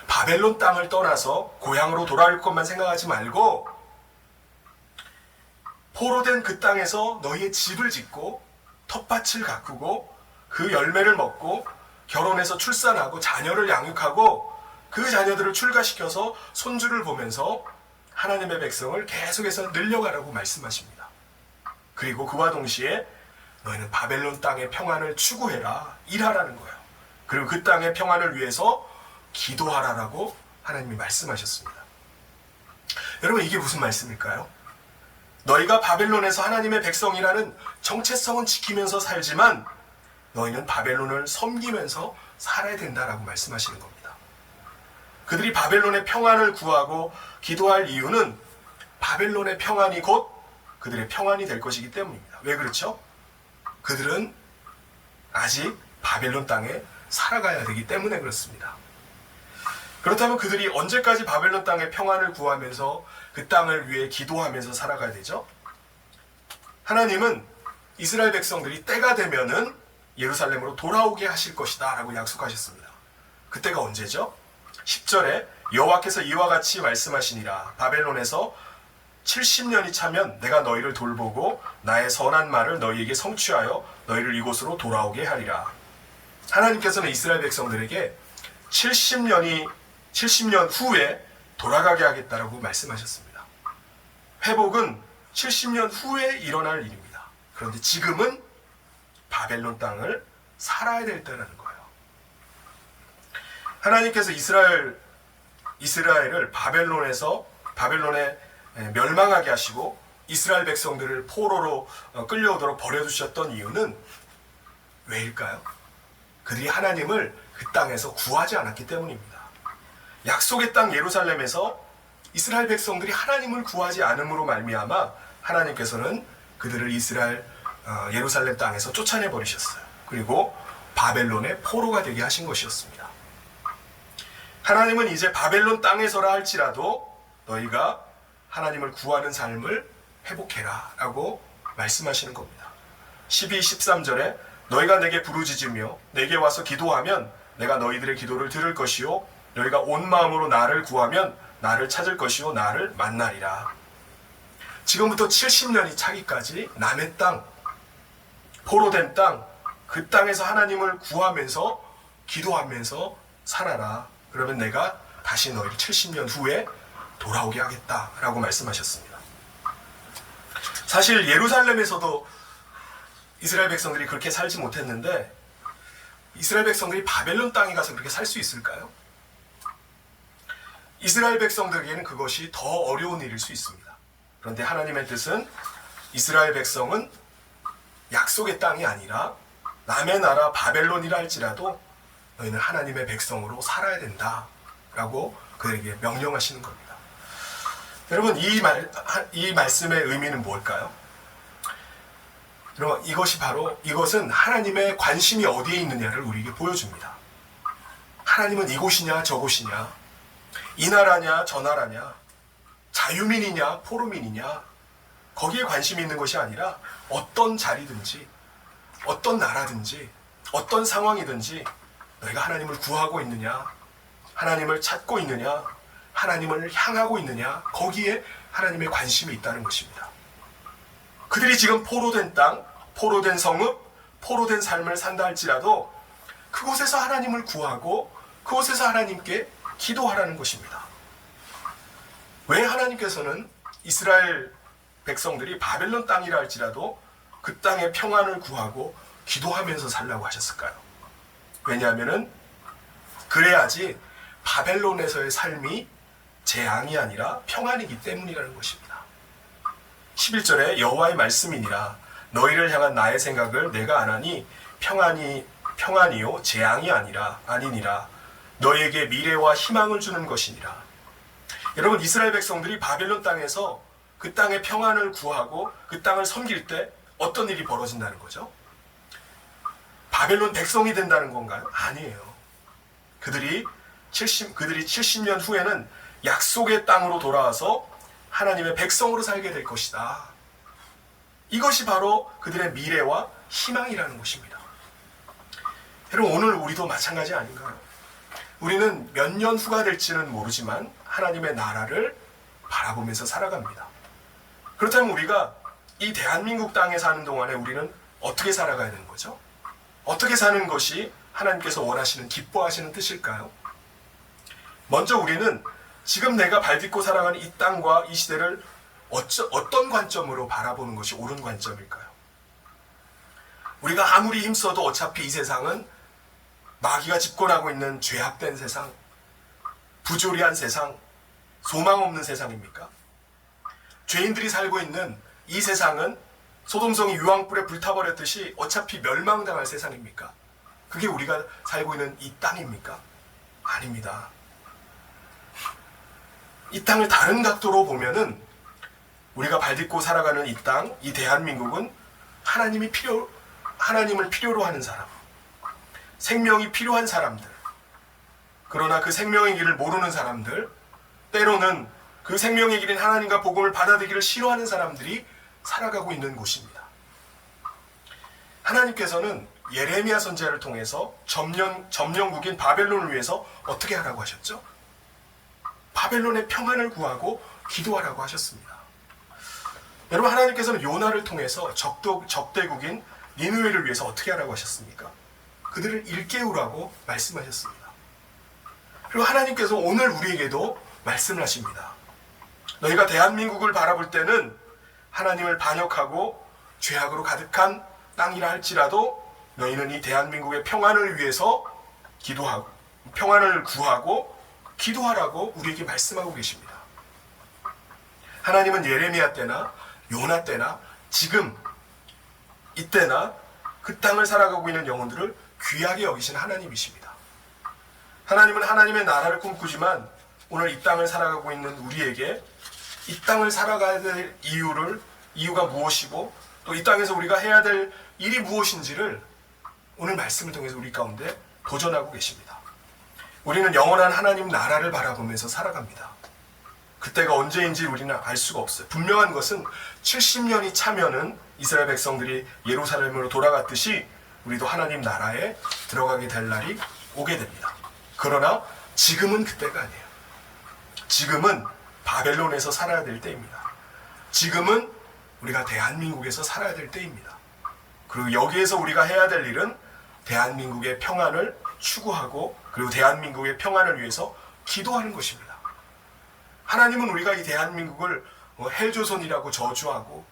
바벨론 땅을 떠나서 고향으로 돌아올 것만 생각하지 말고 포로된 그 땅에서 너희의 집을 짓고 텃밭을 가꾸고 그 열매를 먹고 결혼해서 출산하고 자녀를 양육하고 그 자녀들을 출가시켜서 손주를 보면서 하나님의 백성을 계속해서 늘려가라고 말씀하십니다. 그리고 그와 동시에 너희는 바벨론 땅의 평안을 추구해라, 일하라는 거예요. 그리고 그 땅의 평안을 위해서 기도하라라고 하나님이 말씀하셨습니다. 여러분, 이게 무슨 말씀일까요? 너희가 바벨론에서 하나님의 백성이라는 정체성은 지키면서 살지만 너희는 바벨론을 섬기면서 살아야 된다라고 말씀하시는 겁니다. 그들이 바벨론의 평안을 구하고 기도할 이유는 바벨론의 평안이 곧 그들의 평안이 될 것이기 때문입니다. 왜 그렇죠? 그들은 아직 바벨론 땅에 살아가야 되기 때문에 그렇습니다. 그렇다면 그들이 언제까지 바벨론 땅의 평안을 구하면서 그 땅을 위해 기도하면서 살아가야 되죠? 하나님은 이스라엘 백성들이 때가 되면은 예루살렘으로 돌아오게 하실 것이다 라고 약속하셨습니다. 그때가 언제죠? 10절에 여호와께서 이와 같이 말씀하시니라. 바벨론에서 70년이 차면 내가 너희를 돌보고 나의 선한 말을 너희에게 성취하여 너희를 이곳으로 돌아오게 하리라. 하나님께서는 이스라엘 백성들에게 70년 후에 돌아가게 하겠다라고 말씀하셨습니다. 회복은 70년 후에 일어날 일입니다. 그런데 지금은 바벨론 땅을 살아야 될 때라는 거예요. 하나님께서 이스라엘을 바벨론에 멸망하게 하시고 이스라엘 백성들을 포로로 끌려오도록 버려두셨던 이유는 왜일까요? 그들이 하나님을 그 땅에서 구하지 않았기 때문입니다. 약속의 땅 예루살렘에서 이스라엘 백성들이 하나님을 구하지 않음으로 말미암아 하나님께서는 그들을 예루살렘 땅에서 쫓아내 버리셨어요. 그리고 바벨론의 포로가 되게 하신 것이었습니다. 하나님은 이제 바벨론 땅에서라 할지라도 너희가 하나님을 구하는 삶을 회복해라 라고 말씀하시는 겁니다. 12, 13절에 너희가 내게 부르짖으며 내게 와서 기도하면 내가 너희들의 기도를 들을 것이요 너희가 온 마음으로 나를 구하면 나를 찾을 것이요 나를 만나리라. 지금부터 70년이 차기까지 남의 땅, 포로된 땅, 그 땅에서 하나님을 구하면서 기도하면서 살아라. 그러면 내가 다시 너희를 70년 후에 돌아오게 하겠다라고 말씀하셨습니다. 사실 예루살렘에서도 이스라엘 백성들이 그렇게 살지 못했는데 이스라엘 백성들이 바벨론 땅에 가서 그렇게 살 수 있을까요? 이스라엘 백성들에게는 그것이 더 어려운 일일 수 있습니다. 그런데 하나님의 뜻은 이스라엘 백성은 약속의 땅이 아니라 남의 나라 바벨론이라 할지라도 너희는 하나님의 백성으로 살아야 된다라고 그에게 명령하시는 겁니다. 여러분 이 말씀의 의미는 뭘까요? 여러분 이것은 하나님의 관심이 어디에 있느냐를 우리에게 보여줍니다. 하나님은 이곳이냐 저곳이냐 이 나라냐 저 나라냐 자유민이냐 포로민이냐 거기에 관심이 있는 것이 아니라 어떤 자리든지 어떤 나라든지 어떤 상황이든지 너희가 하나님을 구하고 있느냐 하나님을 찾고 있느냐 하나님을 향하고 있느냐 거기에 하나님의 관심이 있다는 것입니다. 그들이 지금 포로된 땅, 포로된 성읍, 포로된 삶을 산다 할지라도 그곳에서 하나님을 구하고 그곳에서 하나님께 기도하라는 것입니다. 왜 하나님께서는 이스라엘 백성들이 바벨론 땅이라 할지라도 그 땅의 평안을 구하고 기도하면서 살라고 하셨을까요? 왜냐하면 그래야지 바벨론에서의 삶이 재앙이 아니라 평안이기 때문이라는 것입니다. 11절에 여호와의 말씀이니라 너희를 향한 나의 생각을 내가 안하니 평안이요 재앙이 아니니라 너희에게 미래와 희망을 주는 것이니라. 여러분 이스라엘 백성들이 바벨론 땅에서 그 땅의 평안을 구하고 그 땅을 섬길 때 어떤 일이 벌어진다는 거죠? 바벨론 백성이 된다는 건가요? 아니에요. 그들이 70년 후에는 약속의 땅으로 돌아와서 하나님의 백성으로 살게 될 것이다. 이것이 바로 그들의 미래와 희망이라는 것입니다. 여러분 오늘 우리도 마찬가지 아닌가요? 우리는 몇 년 후가 될지는 모르지만 하나님의 나라를 바라보면서 살아갑니다. 그렇다면 우리가 이 대한민국 땅에 사는 동안에 우리는 어떻게 살아가야 되는 거죠? 어떻게 사는 것이 하나님께서 원하시는 기뻐하시는 뜻일까요? 먼저 우리는 지금 내가 발딛고 살아가는 이 땅과 이 시대를 어떤 관점으로 바라보는 것이 옳은 관점일까요? 우리가 아무리 힘써도 어차피 이 세상은 마귀가 집권하고 있는 죄악된 세상, 부조리한 세상, 소망 없는 세상입니까? 죄인들이 살고 있는 이 세상은 소돔성이 유황불에 불타버렸듯이 어차피 멸망당할 세상입니까? 그게 우리가 살고 있는 이 땅입니까? 아닙니다. 이 땅을 다른 각도로 보면은 우리가 발딛고 살아가는 이 땅, 이 대한민국은 하나님을 필요로 하는 사람, 생명이 필요한 사람들, 그러나 그 생명의 길을 모르는 사람들, 때로는 그 생명의 길인 하나님과 복음을 받아들이기를 싫어하는 사람들이 살아가고 있는 곳입니다. 하나님께서는 예레미야 선지자를 통해서 점령국인 바벨론을 위해서 어떻게 하라고 하셨죠? 바벨론의 평안을 구하고 기도하라고 하셨습니다. 여러분, 하나님께서는 요나를 통해서 적대국인 니느웨를 위해서 어떻게 하라고 하셨습니까? 그들을 일깨우라고 말씀하셨습니다. 그리고 하나님께서 오늘 우리에게도 말씀을 하십니다. 너희가 대한민국을 바라볼 때는 하나님을 반역하고 죄악으로 가득한 땅이라 할지라도 너희는 이 대한민국의 평안을 위해서 기도하고 평안을 구하고 기도하라고 우리에게 말씀하고 계십니다. 하나님은 예레미야 때나 요나 때나 지금 이때나 그 땅을 살아가고 있는 영혼들을 귀하게 여기신 하나님이십니다. 하나님은 하나님의 나라를 꿈꾸지만 오늘 이 땅을 살아가고 있는 우리에게 이 땅을 살아가야 될 이유가 무엇이고 또 이 땅에서 우리가 해야 될 일이 무엇인지를 오늘 말씀을 통해서 우리 가운데 도전하고 계십니다. 우리는 영원한 하나님 나라를 바라보면서 살아갑니다. 그때가 언제인지 우리는 알 수가 없어요. 분명한 것은 70년이 차면은 이스라엘 백성들이 예루살렘으로 돌아갔듯이 우리도 하나님 나라에 들어가게 될 날이 오게 됩니다. 그러나 지금은 그때가 아니에요. 지금은 바벨론에서 살아야 될 때입니다. 지금은 우리가 대한민국에서 살아야 될 때입니다. 그리고 여기에서 우리가 해야 될 일은 대한민국의 평안을 추구하고 그리고 대한민국의 평안을 위해서 기도하는 것입니다. 하나님은 우리가 이 대한민국을 헬조선이라고 저주하고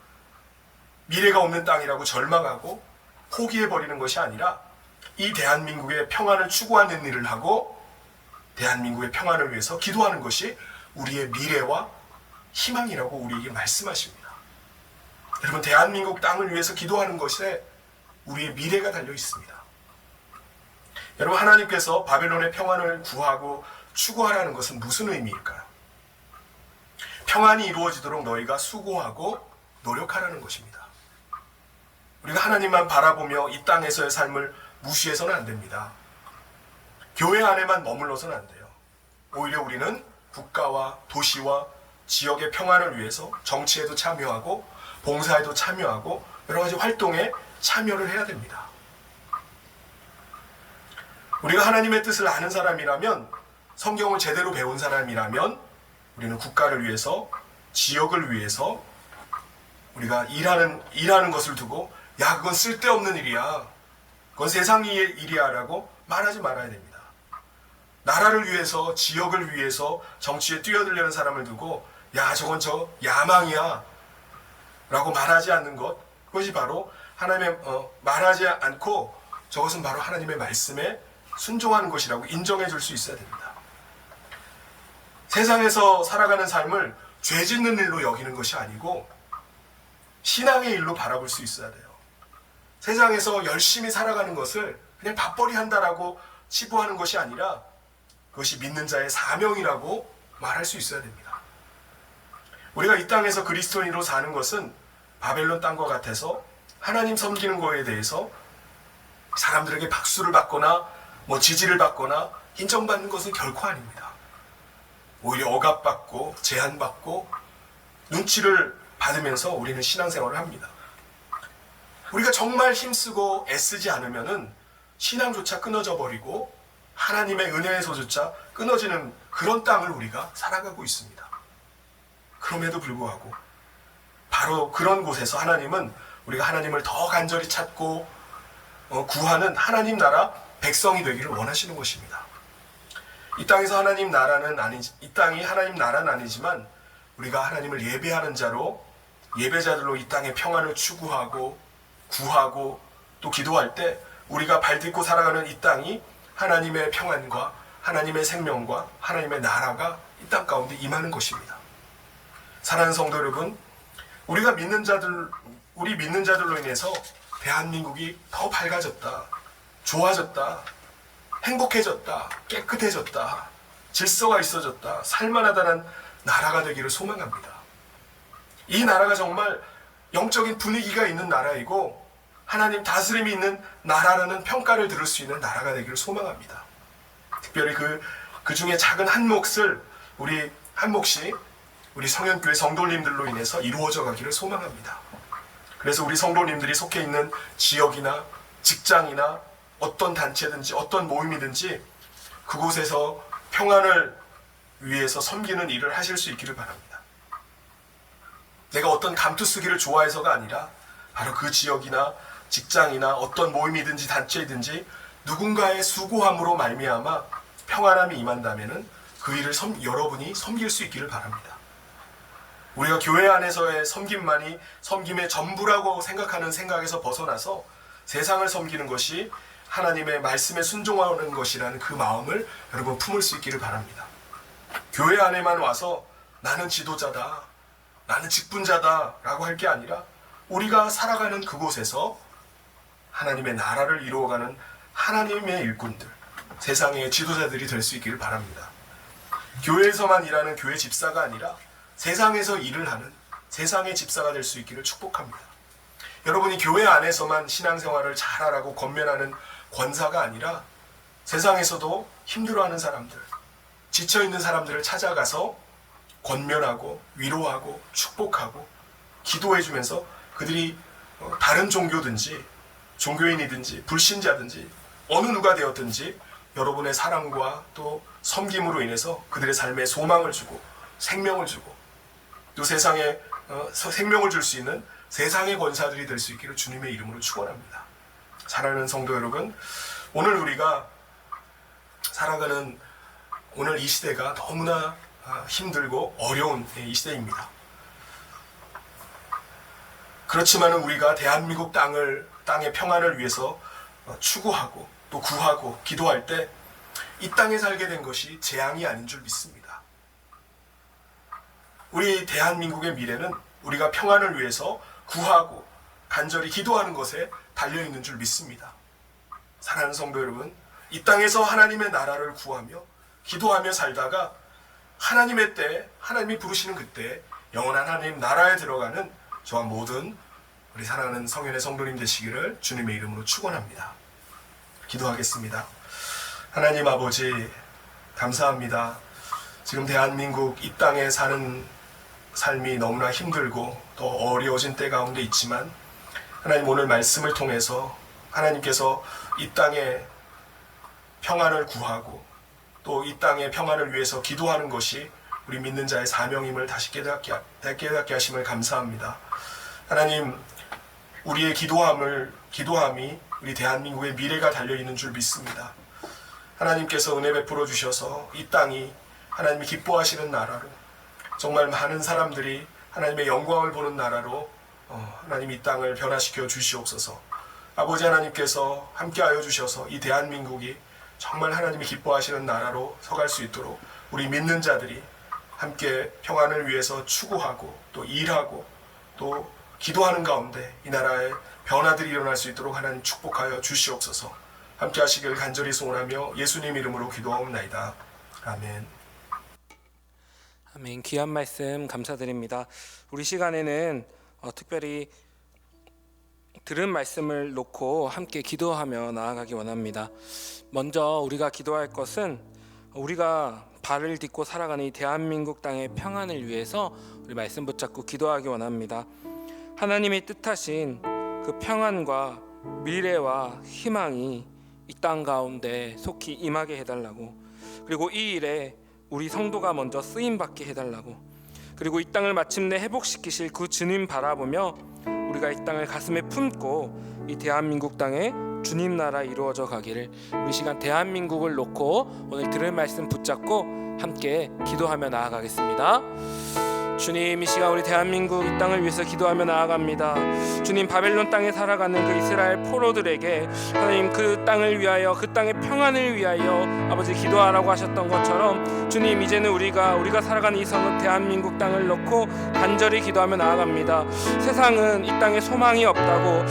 미래가 없는 땅이라고 절망하고 포기해버리는 것이 아니라 이 대한민국의 평안을 추구하는 일을 하고 대한민국의 평안을 위해서 기도하는 것이 우리의 미래와 희망이라고 우리에게 말씀하십니다. 여러분, 대한민국 땅을 위해서 기도하는 것에 우리의 미래가 달려 있습니다. 여러분, 하나님께서 바벨론의 평안을 구하고 추구하라는 것은 무슨 의미일까요? 평안이 이루어지도록 너희가 수고하고 노력하라는 것입니다. 우리가 하나님만 바라보며 이 땅에서의 삶을 무시해서는 안 됩니다. 교회 안에만 머물러서는 안 돼요. 오히려 우리는 국가와 도시와 지역의 평안을 위해서 정치에도 참여하고 봉사에도 참여하고 여러 가지 활동에 참여를 해야 됩니다. 우리가 하나님의 뜻을 아는 사람이라면, 성경을 제대로 배운 사람이라면 우리는 국가를 위해서, 지역을 위해서 우리가 일하는 것을 두고 야, 그건 쓸데없는 일이야, 그건 세상의 일이야 라고 말하지 말아야 됩니다. 나라를 위해서, 지역을 위해서 정치에 뛰어들려는 사람을 두고 야, 저건 저 야망이야 라고 말하지 않는 것, 그것이 바로 하나님의 말하지 않고 저것은 바로 하나님의 말씀에 순종하는 것이라고 인정해 줄 수 있어야 됩니다. 세상에서 살아가는 삶을 죄 짓는 일로 여기는 것이 아니고 신앙의 일로 바라볼 수 있어야 돼요. 세상에서 열심히 살아가는 것을 그냥 밥벌이 한다라고 치부하는 것이 아니라 그것이 믿는 자의 사명이라고 말할 수 있어야 됩니다. 우리가 이 땅에서 그리스도인으로 사는 것은 바벨론 땅과 같아서 하나님 섬기는 거에 대해서 사람들에게 박수를 받거나 지지를 받거나 인정받는 것은 결코 아닙니다. 오히려 억압받고 제한받고 눈치를 받으면서 우리는 신앙생활을 합니다. 우리가 정말 힘쓰고 애쓰지 않으면은 신앙조차 끊어져 버리고 하나님의 은혜에서조차 끊어지는 그런 땅을 우리가 살아가고 있습니다. 그럼에도 불구하고 바로 그런 곳에서 하나님은 우리가 하나님을 더 간절히 찾고 구하는 하나님 나라 백성이 되기를 원하시는 것입니다. 이 땅에서 하나님 나라는 이 땅이 하나님 나라는 아니지만 우리가 하나님을 예배하는 자로, 예배자들로 이 땅의 평안을 추구하고 구하고 또 기도할 때 우리가 발딛고 살아가는 이 땅이 하나님의 평안과 하나님의 생명과 하나님의 나라가 이 땅 가운데 임하는 것입니다. 사랑하는 성도 여러분, 우리 믿는 자들로 인해서 대한민국이 더 밝아졌다, 좋아졌다, 행복해졌다, 깨끗해졌다, 질서가 있어졌다, 살만하다는 나라가 되기를 소망합니다. 이 나라가 정말 영적인 분위기가 있는 나라이고 하나님 다스림이 있는 나라라는 평가를 들을 수 있는 나라가 되기를 소망합니다. 특별히 그 중에 작은 한 몫을 한 몫이 우리 성현교회 성도님들로 인해서 이루어져 가기를 소망합니다. 그래서 우리 성도님들이 속해 있는 지역이나 직장이나 어떤 단체든지 어떤 모임이든지 그곳에서 평안을 위해서 섬기는 일을 하실 수 있기를 바랍니다. 내가 어떤 감투 쓰기를 좋아해서가 아니라 바로 그 지역이나 직장이나 어떤 모임이든지 단체이든지 누군가의 수고함으로 말미암아 평안함이 임한다면은 그 일을 여러분이 섬길 수 있기를 바랍니다. 우리가 교회 안에서의 섬김만이 섬김의 전부라고 생각하는 생각에서 벗어나서 세상을 섬기는 것이 하나님의 말씀에 순종하는 것이라는 그 마음을 여러분 품을 수 있기를 바랍니다. 교회 안에만 와서 나는 지도자다, 나는 직분자다 라고 할 게 아니라 우리가 살아가는 그곳에서 하나님의 나라를 이루어가는 하나님의 일꾼들, 세상의 지도자들이 될 수 있기를 바랍니다. 교회에서만 일하는 교회 집사가 아니라 세상에서 일을 하는 세상의 집사가 될 수 있기를 축복합니다. 여러분이 교회 안에서만 신앙생활을 잘하라고 권면하는 권사가 아니라 세상에서도 힘들어하는 사람들, 지쳐있는 사람들을 찾아가서 권면하고 위로하고 축복하고 기도해주면서 그들이 다른 종교든지 종교인이든지 불신자든지 어느 누가 되었든지 여러분의 사랑과 또 섬김으로 인해서 그들의 삶에 소망을 주고 생명을 주고 또 세상에 생명을 줄 수 있는 세상의 권사들이 될 수 있기를 주님의 이름으로 축원합니다. 사랑하는 성도 여러분, 오늘 우리가 살아가는 오늘 이 시대가 너무나 힘들고 어려운 이 시대입니다. 그렇지만 우리가 대한민국 땅의 평안을 위해서 추구하고 또 구하고 기도할 때 이 땅에 살게 된 것이 재앙이 아닌 줄 믿습니다. 우리 대한민국의 미래는 우리가 평안을 위해서 구하고 간절히 기도하는 것에 달려있는 줄 믿습니다. 사랑하는 성도 여러분, 이 땅에서 하나님의 나라를 구하며 기도하며 살다가 하나님의 때, 하나님이 부르시는 그때 영원한 하나님 나라에 들어가는 저와 모든 우리 사랑하는 성현의 성도님 되시기를 주님의 이름으로 축원합니다. 기도하겠습니다. 하나님 아버지, 감사합니다. 지금 대한민국 이 땅에 사는 삶이 너무나 힘들고 또 어려워진 때 가운데 있지만 하나님 오늘 말씀을 통해서 하나님께서 이 땅에 평안을 구하고 또 이 땅의 평안을 위해서 기도하는 것이 우리 믿는 자의 사명임을 다시 깨닫게 하심을 감사합니다. 하나님, 우리의 기도함이 우리 대한민국의 미래가 달려있는 줄 믿습니다. 하나님께서 은혜 베풀어 주셔서 이 땅이 하나님이 기뻐하시는 나라로 정말 많은 사람들이 하나님의 영광을 보는 나라로 하나님 이 땅을 변화시켜 주시옵소서. 아버지 하나님께서 함께하여 주셔서 이 대한민국이 정말 하나님이 기뻐하시는 나라로 서갈 수 있도록 우리 믿는 자들이 함께 평안을 위해서 추구하고 또 일하고 또 기도하는 가운데 이 나라에 변화들이 일어날 수 있도록 하나님 축복하여 주시옵소서. 함께 하시길 간절히 소원하며 예수님 이름으로 기도하옵나이다. 아멘. 아멘. 귀한 말씀 감사드립니다. 우리 시간에는 특별히 들은 말씀을 놓고 함께 기도하며 나아가기 원합니다. 먼저 우리가 기도할 것은 우리가 발을 딛고 살아가는 이 대한민국 땅의 평안을 위해서 우리 말씀 붙잡고 기도하기 원합니다. 하나님이 뜻하신 그 평안과 미래와 희망이 이 땅 가운데 속히 임하게 해달라고, 그리고 이 일에 우리 성도가 먼저 쓰임받게 해달라고, 그리고 이 땅을 마침내 회복시키실 그 주님 바라보며 우리가 이 땅을 가슴에 품고 이 대한민국 땅에 주님 나라 이루어져 가기를, 우리 시간 대한민국을 놓고 오늘 들을 말씀 붙잡고 함께 기도하며 나아가겠습니다. 주님, 이 시간 우리 대한민국 이 땅을 위해서 기도하며 나아갑니다. 주님, 바벨론 땅에 살아가는 그 이스라엘 포로들에게 하나님 그 땅을 위하여, 그 땅의 평안을 위하여 아버지 기도하라고 하셨던 것처럼 주님, 이제는 우리가 살아가는 이 성읍 대한민국 땅을 놓고 간절히 기도하며 나아갑니다. 세상은 이 땅에 소망이 없다고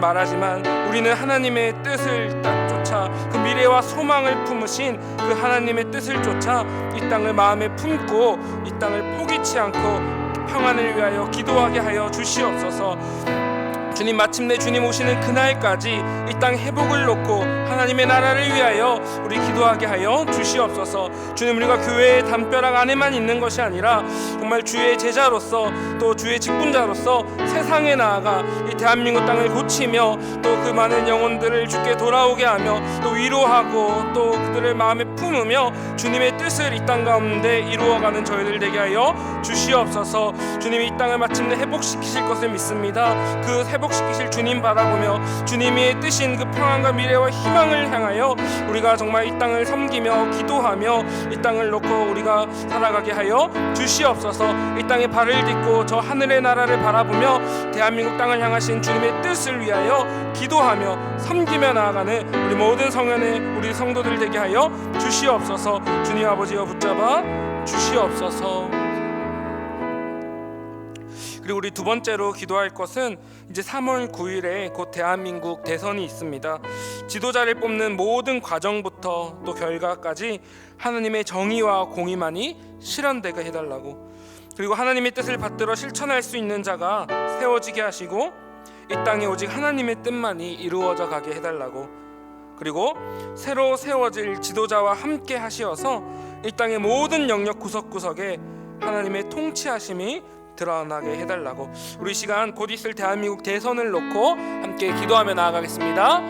말하지만 우리는 하나님의 뜻을 쫓아 그 미래와 소망을 품으신 그 하나님의 뜻을 쫓아 이 땅을 마음에 품고 이 땅을 포기치 않고 평안을 위하여 기도하게 하여 주시옵소서. 주님, 주님 마침내 주님 오시는 그날까지 이 땅 회복을 놓고 하나님의 나라를 위하여 우리 기도하게 하여 주시옵소서. 주님, 우리가 교회의 담벼락 안에만 있는 것이 아니라 정말 주의 제자로서 또 주의 직분자로서 세상에 나아가 이 대한민국 땅을 고치며 또 그 많은 영혼들을 주께 돌아오게 하며 또 위로하고 또 그들을 마음에 품으며 주님의 뜻을 이 땅 가운데 이루어가는 저희들 되게 하여 주시옵소서. 주님이 이 땅을 마침내 회복시키실 것을 믿습니다. 그 회복시키실 주님 바라보며 주님의 뜻인 그 평안과 미래와 희망을 향하여 우리가 정말 이 땅을 섬기며 기도하며 이 땅을 놓고 우리가 살아가게 하여 주시옵소서. 이 땅에 발을 딛고 저 하늘의 나라를 바라보며 대한민국 땅을 향하신 주님의 뜻을 위하여 기도하며 섬기며 나아가는 우리 모든 성연의 우리 성도들 되게 하여 주시옵소서. 주님 아버지여 붙잡아 주시옵소서. 그리고 우리 두 번째로 기도할 것은 이제 3월 9일에 곧 대한민국 대선이 있습니다. 지도자를 뽑는 모든 과정부터 또 결과까지 하나님의 정의와 공의만이 실현되게 해달라고, 그리고 하나님의 뜻을 받들어 실천할 수 있는 자가 세워지게 하시고 이 땅에 오직 하나님의 뜻만이 이루어져 가게 해달라고, 그리고 새로 세워질 지도자와 함께 하시어서 이 땅의 모든 영역 구석구석에 하나님의 통치하심이 드러나게 해달라고, 우리 시간 곧 있을 대한민국 대선을 놓고 함께 기도하며 나아가겠습니다.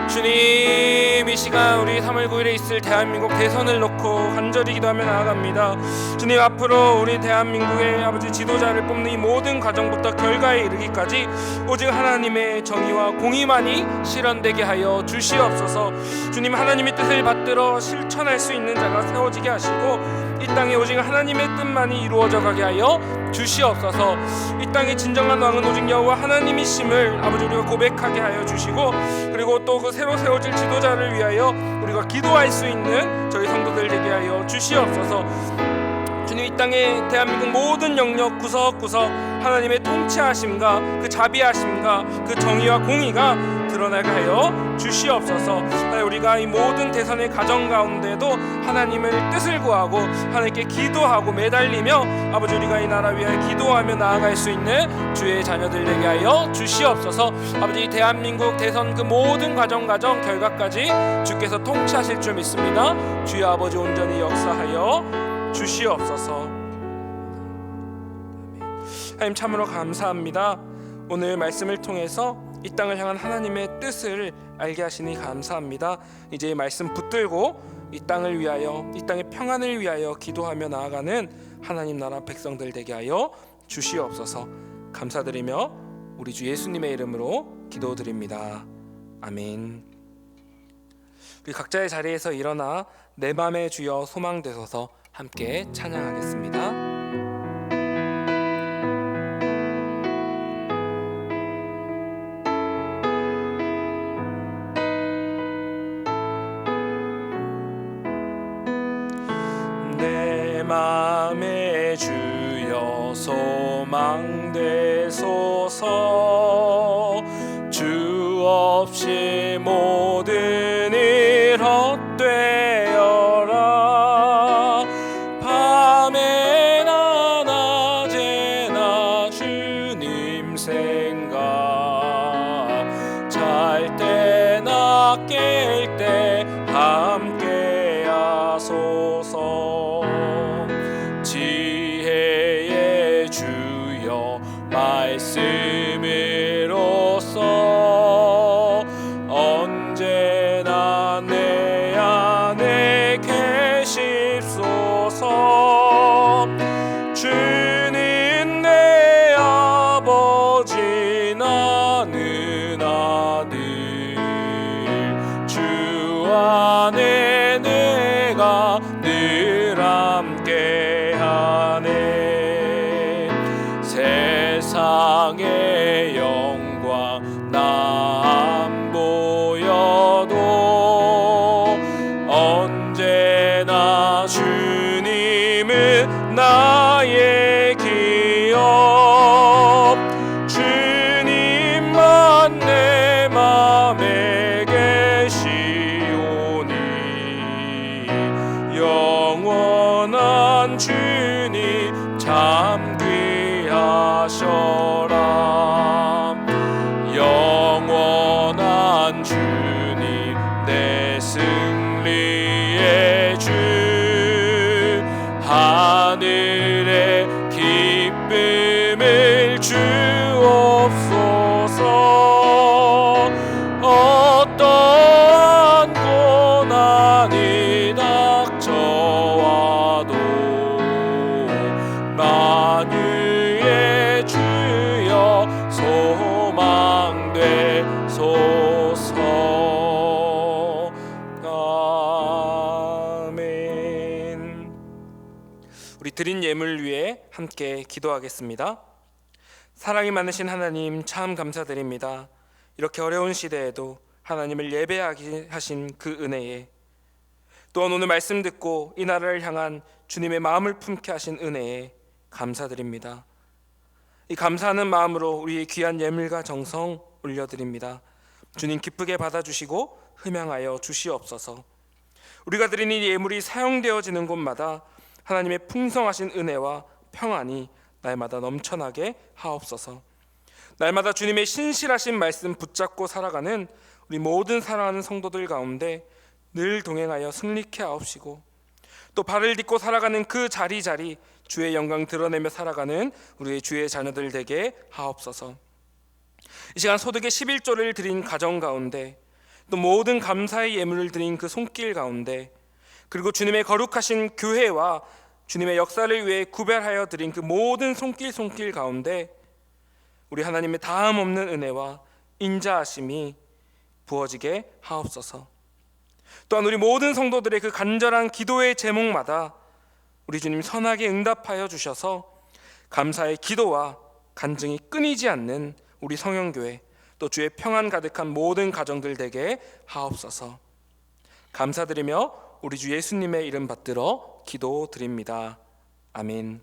주님, 이 시간 우리 3월 9일에 있을 대한민국 대선을 놓고 간절히 기도하며 나아갑니다. 주님, 앞으로 우리 대한민국의 아버지 지도자를 뽑는 이 모든 과정부터 결과에 이르기까지 오직 하나님의 정의와 공의만이 실현되게 하여 주시옵소서. 주님, 하나님의 뜻을 받들어 실천할 수 있는 자가 세워지게 하시고 이 땅에 오직 하나님의 뜻만이 이루어져 가게 하여 주시옵소서. 이 땅의 진정한 왕은 오직 여호와 하나님이심을 아버지 우리가 고백하게 하여 주시고, 그리고 또 그 새로 세워질 지도자를 위하여 우리가 기도할 수 있는 저희 성도들 되게 하여 주시옵소서. 주님, 이 땅의 대한민국 모든 영역 구석구석 하나님의 통치하심과 그 자비하심과 그 정의와 공의가 드러나게 하여 주시옵소서. 우리가 이 모든 대선의 과정 가운데도 하나님의 뜻을 구하고 하나님께 기도하고 매달리며 아버지 우리가 이 나라 위하여 기도하며 나아갈 수 있는 주의 자녀들 되게 하여 주시옵소서. 아버지, 대한민국 대선 그 모든 과정 결과까지 주께서 통치하실 줄 믿습니다. 주의 아버지 온전히 역사하여 주시옵소서. 하나님, 참으로 감사합니다. 오늘 말씀을 통해서 이 땅을 향한 하나님의 뜻을 알게 하시니 감사합니다. 이제 말씀 붙들고 이 땅을 위하여, 이 땅의 평안을 위하여 기도하며 나아가는 하나님 나라 백성들 되게 하여 주시옵소서. 감사드리며 우리 주 예수님의 이름으로 기도드립니다. 아멘. 우리 각자의 자리에서 일어나 내 맘의 주여 소망되소서 함께 찬양하겠습니다. 내 맘의 주여 소망되소서. 주 없이 모든 일 헛되어라. 밤에나 낮에나 주님 생각, 잘 때나 깰 때 함께 하소서. 지혜의 주여 말씀으로써 언제나 내 안에 계십소서. 주는 내 아버지 나는 아들, 주 안에 내가 늘 함께하네. 세상의 영광 나 안 보여도 언제나 주님은 나의 기업. 주님만 내 맘에 계시오니 영원한 주님 참 귀하셔라. 만유의 주 하늘의 기쁨을 주옵소서. 어떠한 고난이 닥쳐와도 만유의 주여 소망되소서. 아멘. 우리 드린 예물 위해 함께 기도하겠습니다. 사랑이 많으신 하나님, 참 감사드립니다. 이렇게 어려운 시대에도 하나님을 예배하게 하신 그 은혜에, 또한 오늘 말씀 듣고 이 나라를 향한 주님의 마음을 품게 하신 은혜에 감사드립니다. 이 감사하는 마음으로 우리의 귀한 예물과 정성 올려드립니다. 주님 기쁘게 받아주시고 흠양하여 주시옵소서. 우리가 드린 이 예물이 사용되어지는 곳마다 하나님의 풍성하신 은혜와 평안이 날마다 넘쳐나게 하옵소서. 날마다 주님의 신실하신 말씀 붙잡고 살아가는 우리 모든 사랑하는 성도들 가운데 늘 동행하여 승리케 하옵시고, 또 발을 딛고 살아가는 그 자리자리 주의 영광 드러내며 살아가는 우리의 주의 자녀들 되게 하옵소서. 이 시간 소득의 11조를 드린 가정 가운데, 또 모든 감사의 예물을 드린 그 손길 가운데, 그리고 주님의 거룩하신 교회와 주님의 역사를 위해 구별하여 드린 그 모든 손길 가운데 우리 하나님의 다함 없는 은혜와 인자하심이 부어지게 하옵소서. 또한 우리 모든 성도들의 그 간절한 기도의 제목마다 우리 주님 선하게 응답하여 주셔서 감사의 기도와 간증이 끊이지 않는 우리 성영교회, 또 주의 평안 가득한 모든 가정들 되게 하옵소서. 감사드리며 우리 주 예수님의 이름 받들어 기도드립니다. 아멘.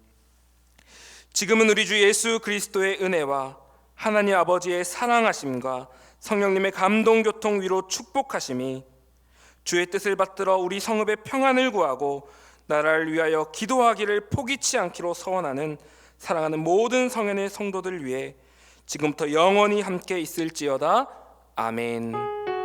지금은 우리 주 예수 그리스도의 은혜와 하나님 아버지의 사랑하심과 성령님의 감동 교통 위로 축복하심이 주의 뜻을 받들어 우리 성읍의 평안을 구하고 나라를 위하여 기도하기를 포기치 않기로 서원하는 사랑하는 모든 성현의 성도들 위해 지금부터 영원히 함께 있을지어다. 아멘.